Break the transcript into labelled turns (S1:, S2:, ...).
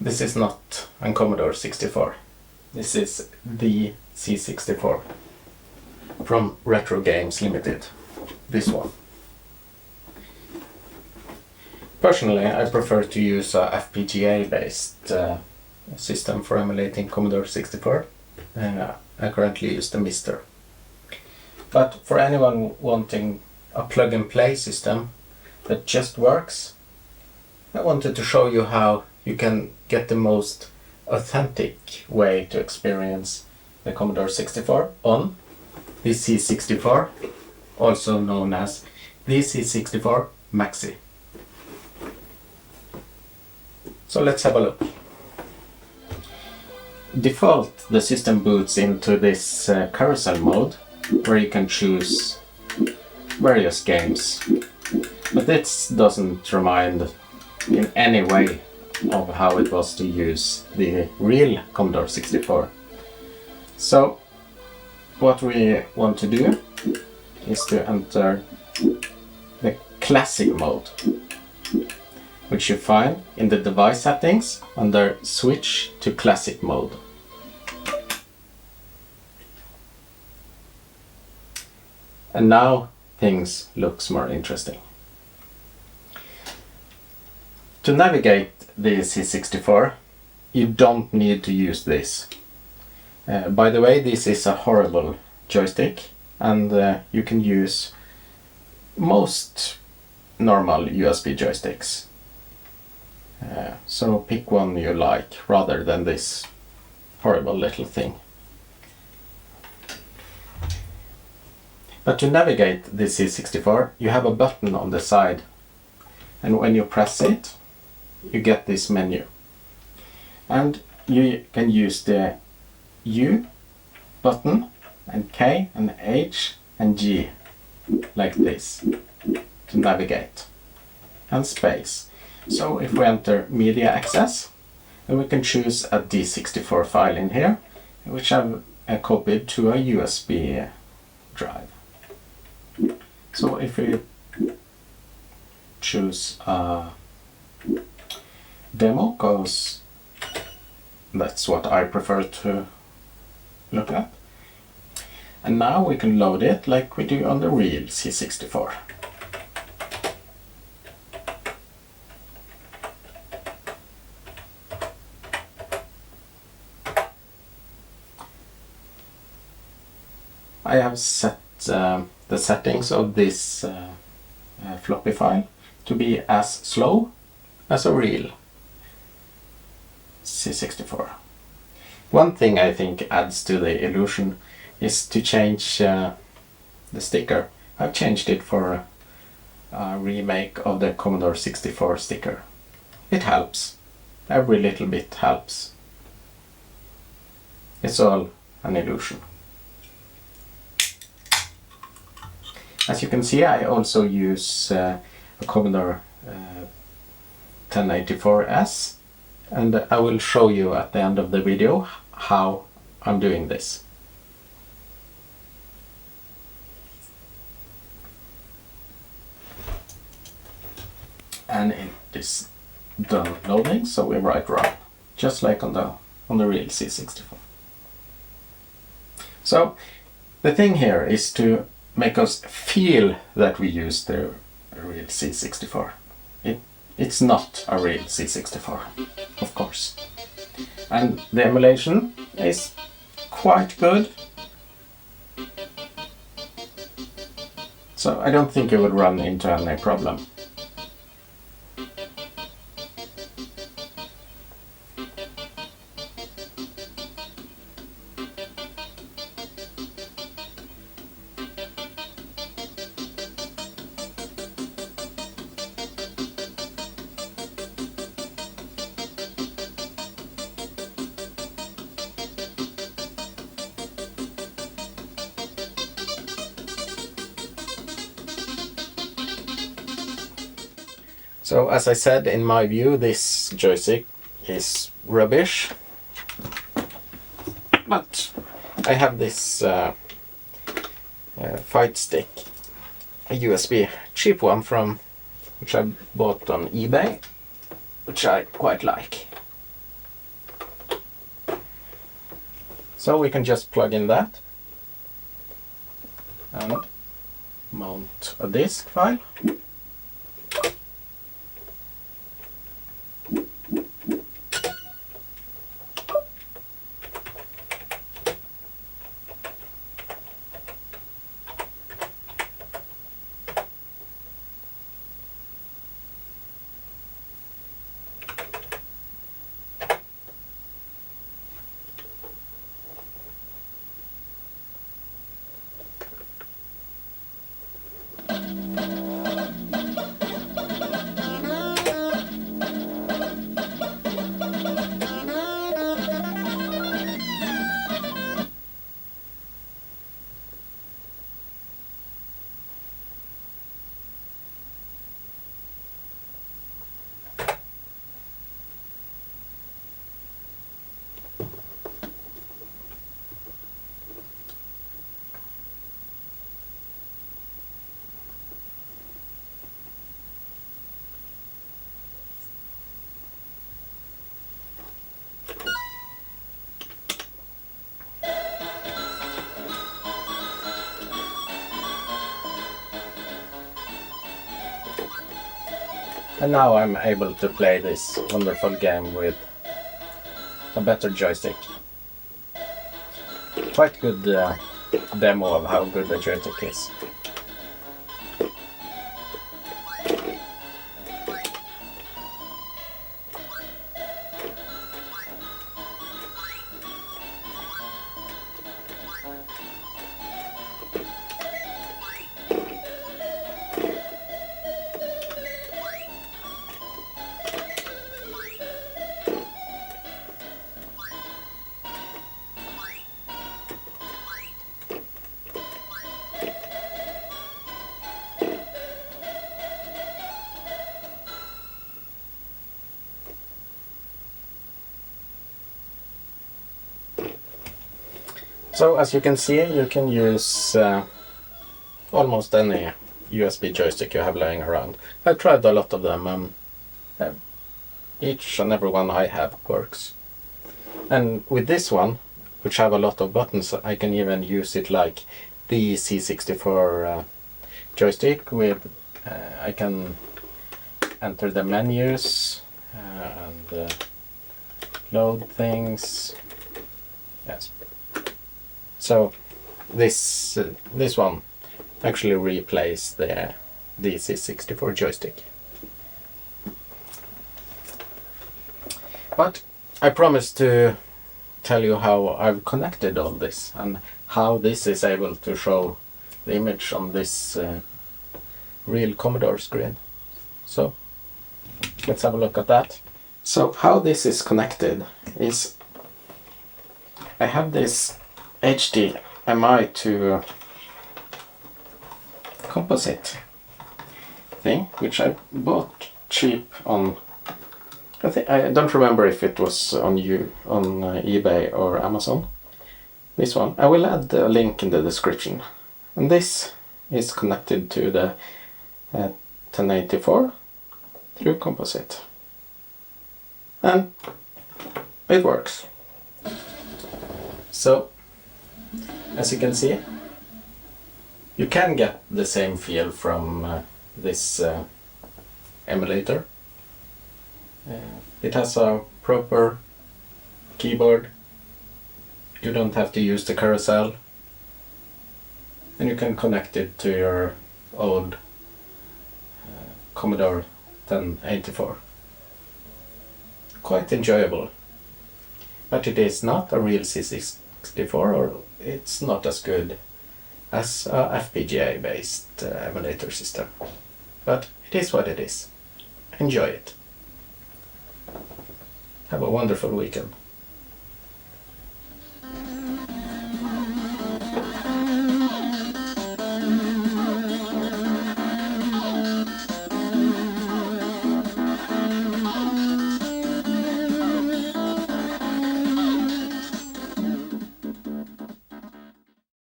S1: This is not a Commodore 64. This is the C64 from Retro Games Limited. This one. Personally, I prefer to use a FPGA-based system for emulating Commodore 64. I currently use the Mister. But for anyone wanting a plug-and-play system that just works, I wanted to show you how you can get the most authentic way to experience the Commodore 64 on the C64, also known as the C64 Maxi. So let's have a look. Default, the system boots into this carousel mode, where you can choose various games. But this doesn't remind in any way of how it was to use the real Commodore 64. So what we want to do is to enter the classic mode, which you find in the device settings under switch to classic mode. And now things looks more interesting. To navigate the C64, you don't need to use this. By the way, this is a horrible joystick, and you can use most normal USB joysticks. So pick one you like rather than this horrible little thing. But to navigate the C64, you have a button on the side, and when you press it, you get this menu. And you can use the U button and K and H and G like this to navigate, and space. So if we enter media access, then we can choose a D64 file in here, which I've copied to a USB drive. So if we choose demo, because that's what I prefer to look at. And now we can load it like we do on the real C64. I have set the settings of this floppy file to be as slow as a real C64. One thing I think adds to the illusion is to change the sticker. I've changed it for a remake of the Commodore 64 sticker. It helps. Every little bit helps. It's all an illusion. As you can see, I also use a Commodore 1084S, and I will show you at the end of the video how I'm doing this. And it is done loading, so we write run, just like on the real C64. So the thing here is to make us feel that we use the real C64. It's not a real C64, of course. And the emulation is quite good. So I don't think you would run into any problem. So as I said, in my view, this joystick is rubbish. But I have this fight stick, a USB cheap one from which I bought on eBay, which I quite like. So we can just plug in that and mount a disk file. And now I'm able to play this wonderful game with a better joystick. Quite good demo of how good the joystick is. So as you can see, you can use almost any USB joystick you have lying around. I've tried a lot of them. Each and every one I have works. And with this one, which have a lot of buttons, I can even use it like the C64 joystick with I can enter the menus and load things. Yes. So this one actually replaced the C64 joystick. But I promised to tell you how I've connected all this and how this is able to show the image on this real Commodore screen. So let's have a look at that. So how this is connected is I have this HDMI to composite thing, which I bought cheap on, I don't remember if it was on eBay or Amazon. This one, I will add a link in the description. And this is connected to the 1084 through composite. And it works. So, as you can see, you can get the same feel from this emulator. It has a proper keyboard. You don't have to use the carousel. And you can connect it to your old Commodore 1084. Quite enjoyable. But it is not a real C64, or it's not as good as a FPGA based emulator system. But it is what it is. Enjoy it. Have a wonderful weekend.